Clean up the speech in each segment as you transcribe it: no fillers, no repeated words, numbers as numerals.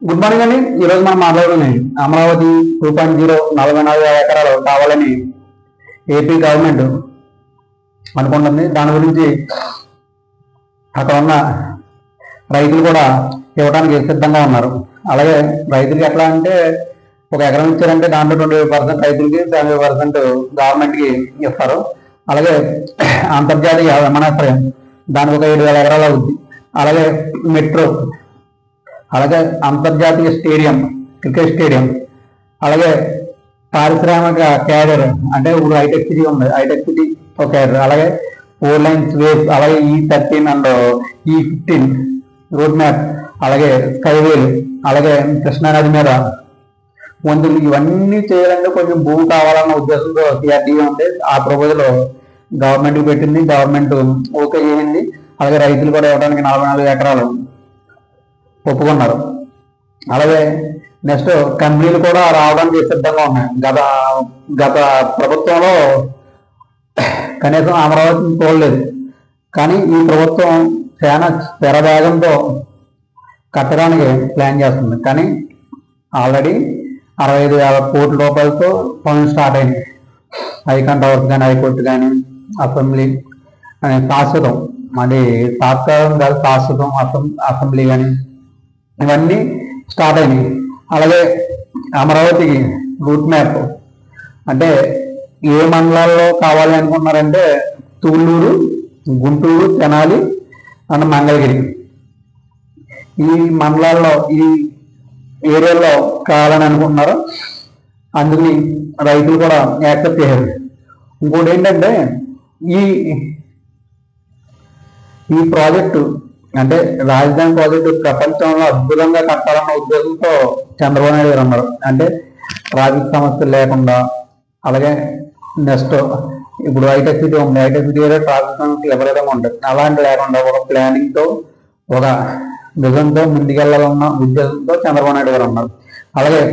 Good morning అండి. ఈరోజు మనం మాట్లాడుకున్నాం అమరావతి 2.0 44,000 ఎకరాలు కావాలని ఏపీ గవర్నమెంట్ అనుకుంటుంది. దాని గురించి అక్కడ ఉన్న రైతులు కూడా ఇవ్వడానికి సిద్ధంగా ఉన్నారు. అలాగే రైతులకి ఎట్లా అంటే ఒక ఎకరం ఇచ్చారంటే దాంట్లో 25% రైతులకి, 70% గవర్నమెంట్కి ఇస్తారు. అలాగే అంతర్జాతీయ విమానాశ్రయం దానికి ఒక 7,000 ఎకరాలు అవుద్ది. అలాగే మెట్రో, అలాగే అంతర్జాతీయ స్టేడియం, క్రికెట్ స్టేడియం, అలాగే పారిశ్రామిక క్యాడర్ అంటే ఇప్పుడు హైటెక్ సిటీ ఉంది, హైటెక్ సిటీ ఒక క్యాడర్, అలాగే 4 లైన్స్ వేస్, అలాగే E13 and E15 road map, అలాగే స్కైవేలు, అలాగే కృష్ణానది మీద వంతులు, ఇవన్నీ చేయాలంటే కొంచెం భూమి కావాలన్న ఉద్దేశంతో CRDA ఉంది. ఆ ప్రపోజల్ గవర్నమెంట్కి పెట్టింది, గవర్నమెంట్ ఓకే చేసింది. అలాగే రైతులు కూడా ఇవ్వడానికి 44 ఎకరాలు ఒప్పుకున్నారు. అలాగే నెక్స్ట్ కంపెనీలు కూడా రావడానికి సిద్ధంగా ఉన్నాయి. గత ప్రభుత్వంలో కనీసం అమరావతిని చూడలేదు, కానీ ఈ ప్రభుత్వం చాలా స్థిరవేగంతో కట్టడానికి ప్లాన్ చేస్తుంది. కానీ ఆల్రెడీ 65,000 కోట్ల రూపాయలతో పనులు స్టార్ట్ అయినాయి. హైకాన్ టవర్స్ కానీ, హైకోర్టు కానీ, అసెంబ్లీ అని శాశ్వతం, మరి తాత్కాలికం కాదు శాశ్వతం అసెంబ్లీ కానీ ఇవన్నీ స్టార్ట్ అయినాయి. అలాగే అమరావతికి రూట్ మ్యాప్ అంటే ఏ మండలాల్లో కావాలి అనుకుంటున్నారంటే తూళ్ళూరు, గుంటూరు, తెనాలి అండ్ మంగళగిరి, ఈ మండలాల్లో ఈ ఏరియాలో కావాలని అనుకుంటున్నారు. అందుకని రైతులు కూడా యాక్సెప్ట్ చేశారు. ఇంకోటి ఏంటంటే ఈ ప్రాజెక్టు అంటే రాజధాని ప్రాజెక్టు ప్రపంచంలో అద్భుతంగా కట్టాలన్న ఉద్దేశంతో చంద్రబాబు నాయుడు గారు ఉన్నారు. అంటే ట్రాఫిక్ సమస్యలు లేకుండా, అలాగే నెక్స్ట్ ఇప్పుడు హైటెక్ సిటీ ఉంది, హైటెక్ సిటీ ట్రాఫిక్ సమస్యలు విపరీతంగా ఉంటాయి. అలాంటి లేకుండా ఒక ప్లానింగ్తో, ఒక విజన్తో ముందుకెళ్లాలన్న ఉద్దేశంతో చంద్రబాబు నాయుడు గారు ఉన్నారు. అలాగే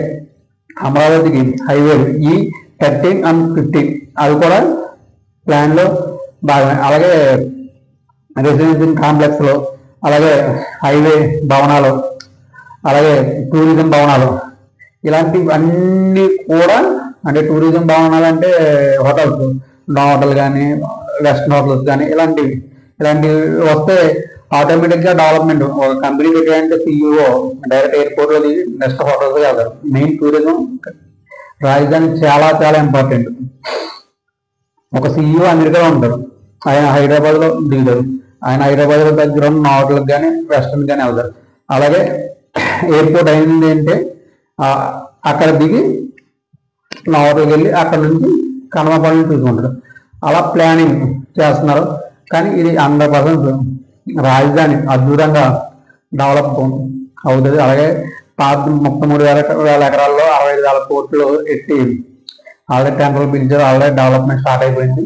అమరావతికి హైవేలు E13 and 15 అవి కూడా ప్లాన్లో భాగమే. అలాగే రెసిడెన్షియల్ కాంప్లెక్స్లో, అలాగే హైవే భవనాలు, అలాగే టూరిజం భవనాలు, ఇలాంటివన్నీ కూడా అంటే టూరిజం భవనాలు అంటే హోటల్స్, హోటల్ కానీ, వెస్టర్న్ హోటల్స్ కానీ ఇలాంటివి వస్తే ఆటోమేటిక్గా డెవలప్మెంట్. ఒక కంపెనీ పెట్టాలంటే CEO డైరెక్ట్ ఎయిర్పోర్ట్లో దిగి నెక్స్ట్ హోటల్స్ కాదు. మెయిన్ టూరిజం రాజధాని చాలా చాలా ఇంపార్టెంట్. ఒక CEO అమెరికాలో ఉంటారు, ఆయన హైదరాబాద్లో దిగుతారు. ఆయన హైదరాబాద్లో దగ్గర ఉన్న హోటల్కి కానీ, రెస్టారెంట్ కానీ వెళ్తారు. అలాగే ఎయిర్పోర్ట్ అయింది అంటే అక్కడ దిగి నా హోటల్కి వెళ్ళి అక్కడ నుంచి కడమ పనులు చూసుకుంటారు. అలా ప్లానింగ్ చేస్తున్నారు. కానీ ఇది 100% రాజధాని అద్భుతంగా డెవలప్ అవుతుంది. అలాగే 33,000 ఎకరాల్లో 65,000 కోట్లు ఎట్టి ఆల్రెడీ టెండర్లు పిలిచారు. ఆల్రెడీ డెవలప్మెంట్ స్టార్ట్ అయిపోయింది.